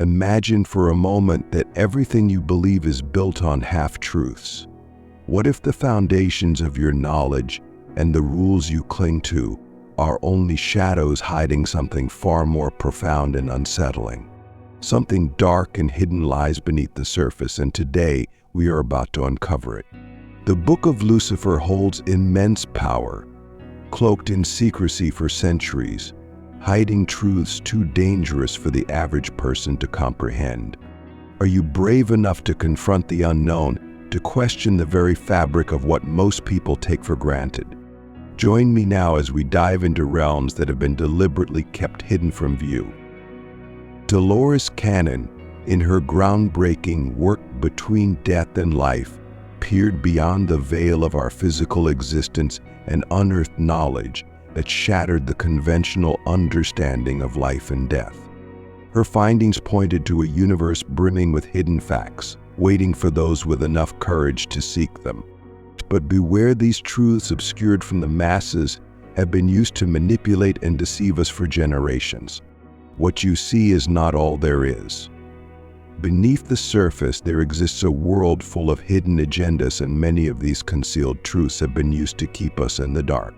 Imagine for a moment that everything you believe is built on half-truths. What if the foundations of your knowledge and the rules you cling to are only shadows hiding something far more profound and unsettling? Something dark and hidden lies beneath the surface, and today we are about to uncover it. The Book of Lucifer holds immense power, cloaked in secrecy for centuries, hiding truths too dangerous for the average person to comprehend. Are you brave enough to confront the unknown, to question the very fabric of what most people take for granted? Join me now as we dive into realms that have been deliberately kept hidden from view. Dolores Cannon, in her groundbreaking work Between Death and Life, peered beyond the veil of our physical existence and unearthed knowledge that shattered the conventional understanding of life and death. Her findings pointed to a universe brimming with hidden facts, waiting for those with enough courage to seek them. But beware, these truths obscured from the masses have been used to manipulate and deceive us for generations. What you see is not all there is. Beneath the surface, there exists a world full of hidden agendas, and many of these concealed truths have been used to keep us in the dark.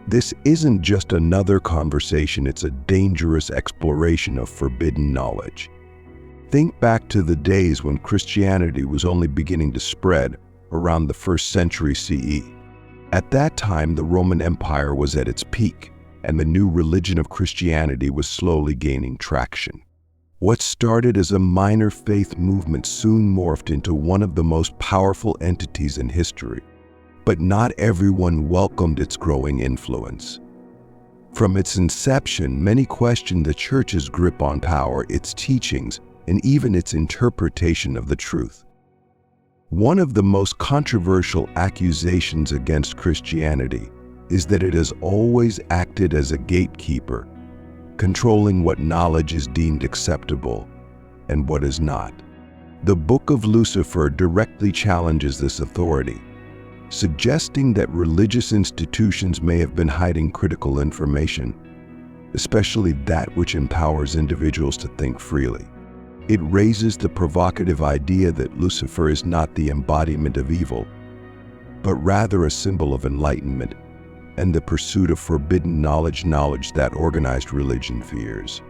This isn't just another conversation, it's a dangerous exploration of forbidden knowledge. Think back to the days when Christianity was only beginning to spread, around the 1st century CE. At that time, the Roman Empire was at its peak, and the new religion of Christianity was slowly gaining traction. What started as a minor faith movement soon morphed into one of the most powerful entities in history. But not everyone welcomed its growing influence. From its inception, many questioned the Church's grip on power, its teachings, and even its interpretation of the truth. One of the most controversial accusations against Christianity is that it has always acted as a gatekeeper, controlling what knowledge is deemed acceptable and what is not. The Book of Lucifer directly challenges this authority, suggesting that religious institutions may have been hiding critical information, especially that which empowers individuals to think freely. It raises the provocative idea that Lucifer is not the embodiment of evil, but rather a symbol of enlightenment and the pursuit of forbidden knowledge that organized religion fears.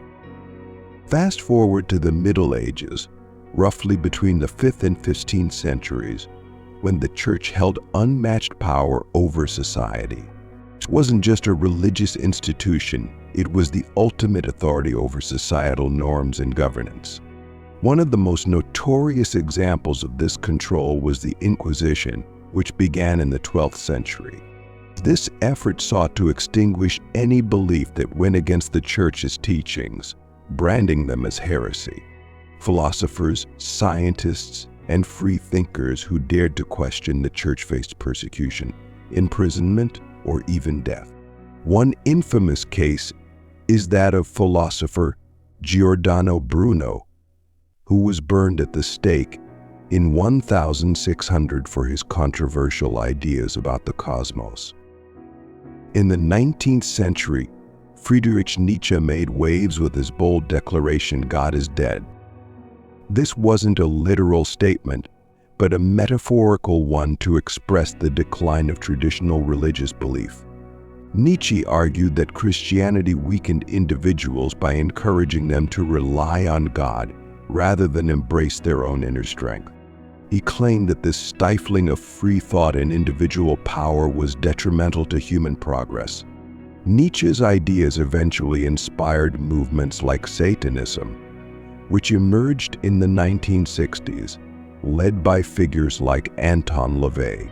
Fast forward to the Middle Ages, roughly between the 5th and 15th centuries, when the Church held unmatched power over society. It wasn't just a religious institution, it was the ultimate authority over societal norms and governance. One of the most notorious examples of this control was the Inquisition, which began in the 12th century. This effort sought to extinguish any belief that went against the Church's teachings, branding them as heresy. Philosophers, scientists, and free thinkers who dared to question the Church faced persecution, imprisonment, or even death. One infamous case is that of philosopher Giordano Bruno, who was burned at the stake in 1600 for his controversial ideas about the cosmos. In the 19th century, Friedrich Nietzsche made waves with his bold declaration, "God is dead." This wasn't a literal statement, but a metaphorical one to express the decline of traditional religious belief. Nietzsche argued that Christianity weakened individuals by encouraging them to rely on God rather than embrace their own inner strength. He claimed that this stifling of free thought and individual power was detrimental to human progress. Nietzsche's ideas eventually inspired movements like Satanism, which emerged in the 1960s, led by figures like Anton LaVey.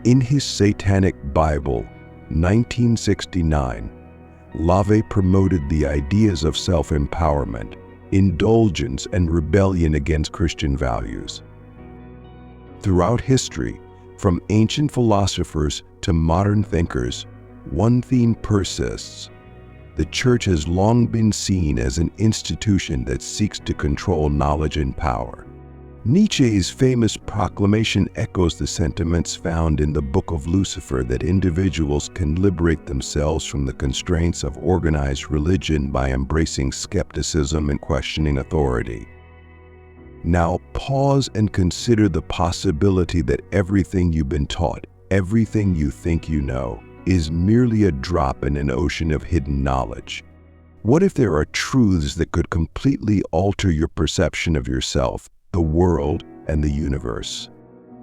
In his Satanic Bible, 1969, LaVey promoted the ideas of self-empowerment, indulgence, and rebellion against Christian values. Throughout history, from ancient philosophers to modern thinkers, one theme persists. The Church has long been seen as an institution that seeks to control knowledge and power. Nietzsche's famous proclamation echoes the sentiments found in the Book of Lucifer that individuals can liberate themselves from the constraints of organized religion by embracing skepticism and questioning authority. Now pause and consider the possibility that everything you've been taught, everything you think you know, is merely a drop in an ocean of hidden knowledge. What if there are truths that could completely alter your perception of yourself, the world, and the universe?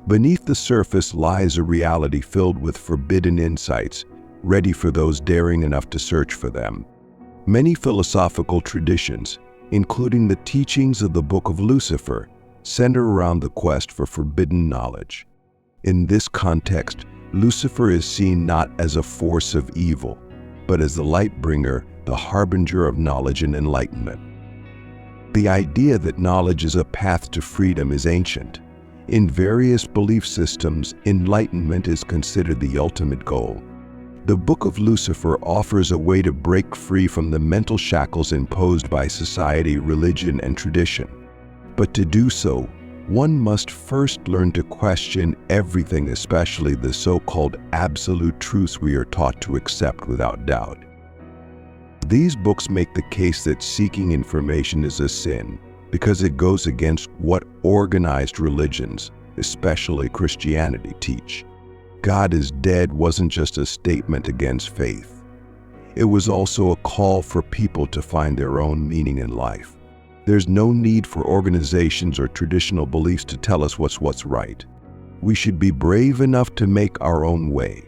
Beneath the surface lies a reality filled with forbidden insights, ready for those daring enough to search for them. Many philosophical traditions, including the teachings of the Book of Lucifer, center around the quest for forbidden knowledge. In this context, Lucifer is seen not as a force of evil, but as the light bringer, the harbinger of knowledge and enlightenment. The idea that knowledge is a path to freedom is ancient. In various belief systems, enlightenment is considered the ultimate goal. The Book of Lucifer offers a way to break free from the mental shackles imposed by society, religion, and tradition. But to do so, one must first learn to question everything, especially the so-called absolute truths we are taught to accept without doubt. These books make the case that seeking information is a sin because it goes against what organized religions, especially Christianity, teach. God is dead wasn't just a statement against faith. It was also a call for people to find their own meaning in life. There's no need for organizations or traditional beliefs to tell us what's right. We should be brave enough to make our own way.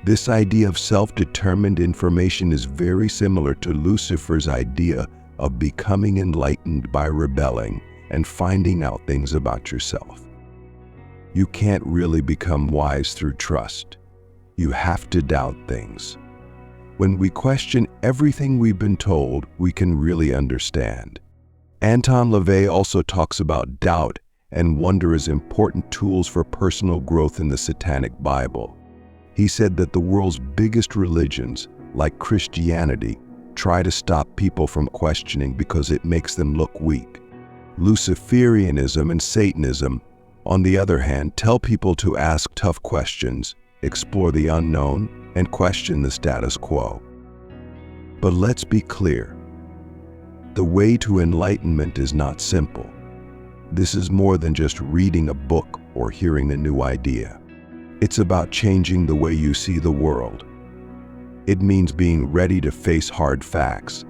This idea of self-determined information is very similar to Lucifer's idea of becoming enlightened by rebelling and finding out things about yourself. You can't really become wise through trust. You have to doubt things. When we question everything we've been told, we can really understand. Anton LaVey also talks about doubt and wonder as important tools for personal growth in the Satanic Bible. He said that the world's biggest religions, like Christianity, try to stop people from questioning because it makes them look weak. Luciferianism and Satanism, on the other hand, tell people to ask tough questions, explore the unknown, and question the status quo. But let's be clear. The way to enlightenment is not simple. This is more than just reading a book or hearing a new idea. It's about changing the way you see the world. It means being ready to face hard facts,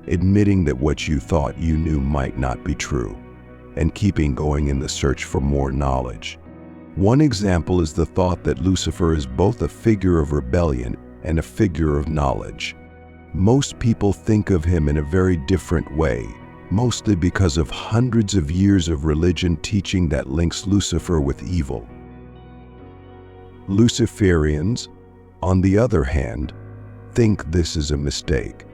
admitting that what you thought you knew might not be true, and keeping going in the search for more knowledge. One example is the thought that Lucifer is both a figure of rebellion and a figure of knowledge. Most people think of him in a very different way, mostly because of hundreds of years of religion teaching that links Lucifer with evil. Luciferians, on the other hand, think this is a mistake.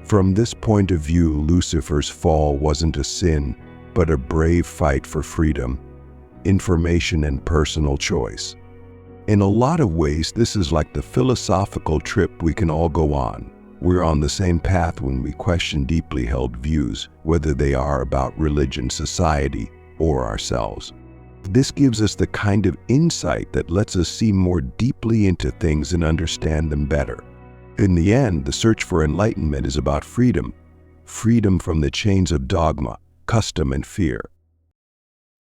From this point of view, Lucifer's fall wasn't a sin, but a brave fight for freedom, information, and personal choice. In a lot of ways, this is like the philosophical trip we can all go on. We're on the same path when we question deeply held views, whether they are about religion, society, or ourselves. This gives us the kind of insight that lets us see more deeply into things and understand them better. In the end, the search for enlightenment is about freedom. Freedom from the chains of dogma, custom, and fear.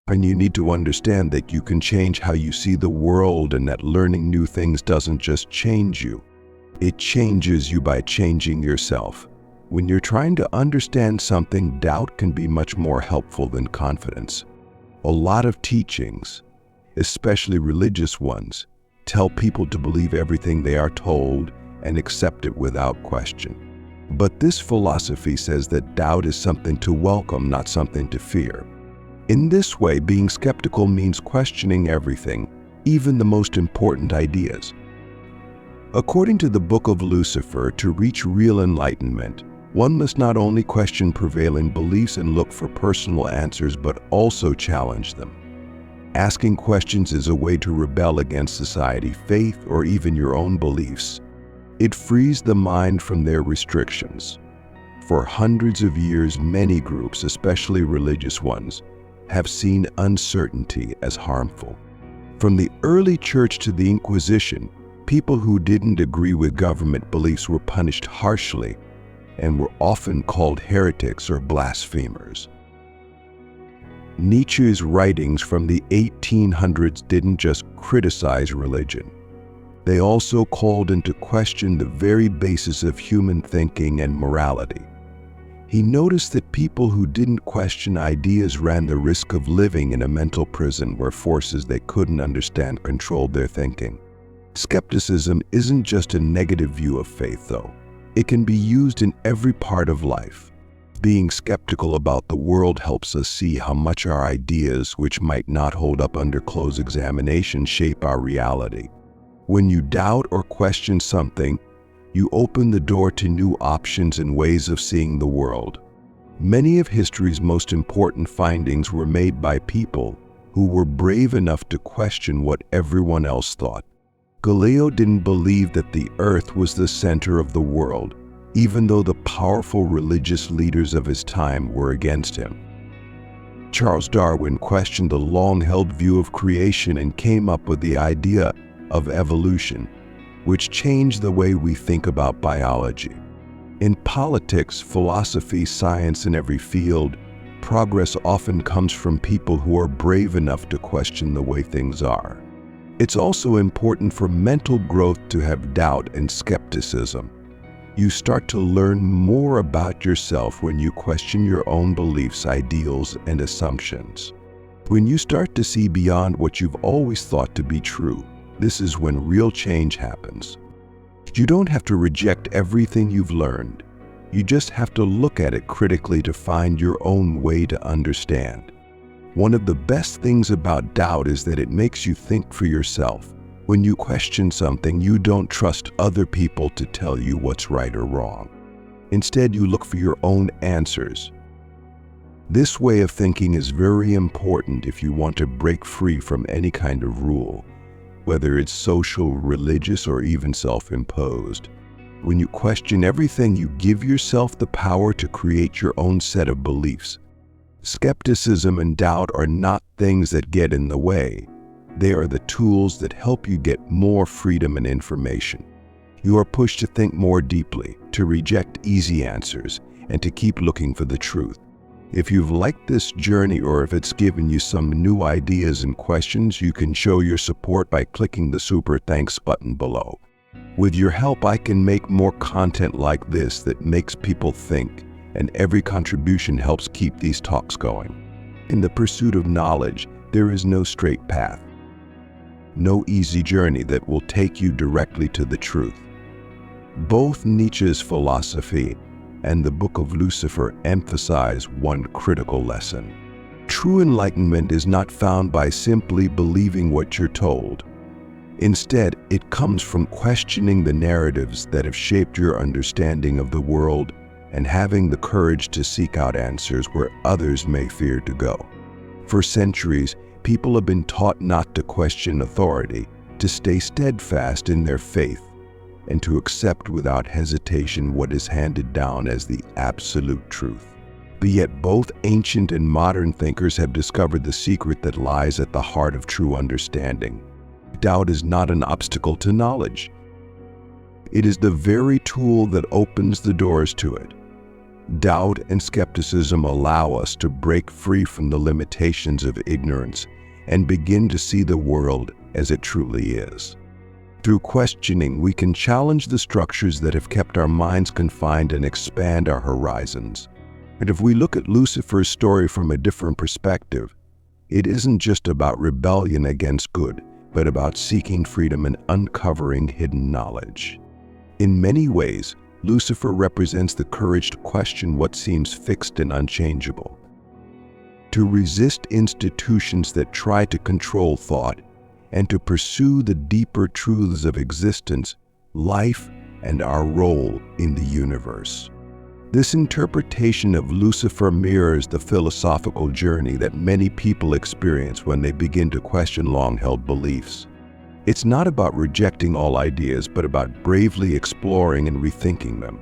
And you need to understand that you can change how you see the world, and that learning new things doesn't just change you. It changes you by changing yourself. When you're trying to understand something, doubt can be much more helpful than confidence. A lot of teachings, especially religious ones, tell people to believe everything they are told and accept it without question. But this philosophy says that doubt is something to welcome, not something to fear. In this way, being skeptical means questioning everything, even the most important ideas. According to the Book of Lucifer, to reach real enlightenment, one must not only question prevailing beliefs and look for personal answers, but also challenge them. Asking questions is a way to rebel against society, faith, or even your own beliefs. It frees the mind from their restrictions. For hundreds of years, many groups, especially religious ones, have seen uncertainty as harmful. From the early church to the Inquisition, people who didn't agree with government beliefs were punished harshly and were often called heretics or blasphemers. Nietzsche's writings from the 1800s didn't just criticize religion. They also called into question the very basis of human thinking and morality. He noticed that people who didn't question ideas ran the risk of living in a mental prison where forces they couldn't understand controlled their thinking. Skepticism isn't just a negative view of faith, though. It can be used in every part of life. Being skeptical about the world helps us see how much our ideas, which might not hold up under close examination, shape our reality. When you doubt or question something, you open the door to new options and ways of seeing the world. Many of history's most important findings were made by people who were brave enough to question what everyone else thought. Galileo didn't believe that the earth was the center of the world, even though the powerful religious leaders of his time were against him. Charles Darwin questioned the long-held view of creation and came up with the idea of evolution, which changed the way we think about biology. In politics, philosophy, science, and every field, progress often comes from people who are brave enough to question the way things are. It's also important for mental growth to have doubt and skepticism. You start to learn more about yourself when you question your own beliefs, ideals, and assumptions. When you start to see beyond what you've always thought to be true, this is when real change happens. You don't have to reject everything you've learned. You just have to look at it critically to find your own way to understand. One of the best things about doubt is that it makes you think for yourself. When you question something, you don't trust other people to tell you what's right or wrong. Instead, you look for your own answers. This way of thinking is very important if you want to break free from any kind of rule, whether it's social, religious, or even self-imposed. When you question everything, you give yourself the power to create your own set of beliefs. Skepticism and doubt are not things that get in the way. They are the tools that help you get more freedom and information. You are pushed to think more deeply, to reject easy answers, and to keep looking for the truth. If you've liked this journey or if it's given you some new ideas and questions, you can show your support by clicking the super thanks button below. With your help, I can make more content like this that makes people think, and every contribution helps keep these talks going. In the pursuit of knowledge, there is no straight path, no easy journey that will take you directly to the truth. Both Nietzsche's philosophy and the Book of Lucifer emphasize one critical lesson. True enlightenment is not found by simply believing what you're told. Instead, it comes from questioning the narratives that have shaped your understanding of the world and having the courage to seek out answers where others may fear to go. For centuries, people have been taught not to question authority, to stay steadfast in their faith, and to accept without hesitation what is handed down as the absolute truth. But yet both ancient and modern thinkers have discovered the secret that lies at the heart of true understanding. Doubt is not an obstacle to knowledge. It is the very tool that opens the doors to it. Doubt and skepticism allow us to break free from the limitations of ignorance and begin to see the world as it truly is. Through questioning, we can challenge the structures that have kept our minds confined and expand our horizons. And if we look at Lucifer's story from a different perspective, it isn't just about rebellion against good, but about seeking freedom and uncovering hidden knowledge. In many ways, Lucifer represents the courage to question what seems fixed and unchangeable, to resist institutions that try to control thought, and to pursue the deeper truths of existence, life, and our role in the universe. This interpretation of Lucifer mirrors the philosophical journey that many people experience when they begin to question long-held beliefs. It's not about rejecting all ideas, but about bravely exploring and rethinking them.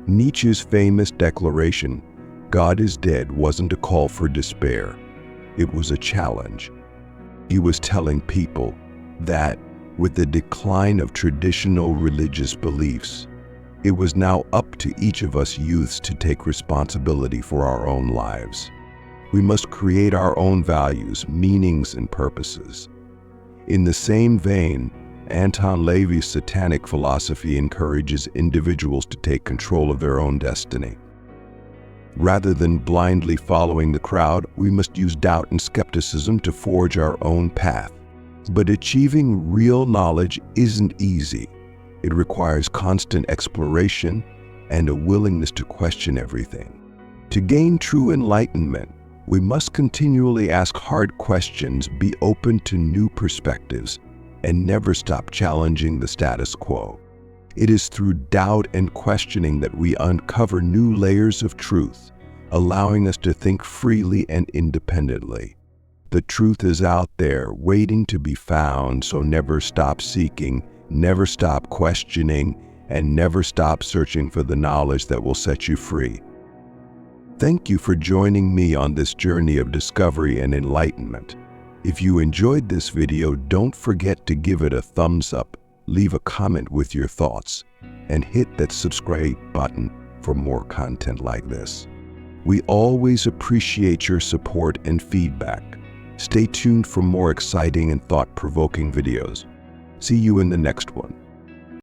Nietzsche's famous declaration, "God is dead," wasn't a call for despair. it was a challenge. He was telling people that with the decline of traditional religious beliefs, it was now up to each of us youths to take responsibility for our own lives. We must create our own values, meanings, and purposes. In the same vein, Anton LaVey's satanic philosophy encourages individuals to take control of their own destiny. Rather than blindly following the crowd, we must use doubt and skepticism to forge our own path. But achieving real knowledge isn't easy. It requires constant exploration and a willingness to question everything. To gain true enlightenment, we must continually ask hard questions, be open to new perspectives, and never stop challenging the status quo. It is through doubt and questioning that we uncover new layers of truth, allowing us to think freely and independently. The truth is out there, waiting to be found, so never stop seeking, never stop questioning, and never stop searching for the knowledge that will set you free. Thank you for joining me on this journey of discovery and enlightenment. If you enjoyed this video, don't forget to give it a thumbs up, leave a comment with your thoughts, and hit that subscribe button for more content like this. We always appreciate your support and feedback. Stay tuned for more exciting and thought-provoking videos. See you in the next one.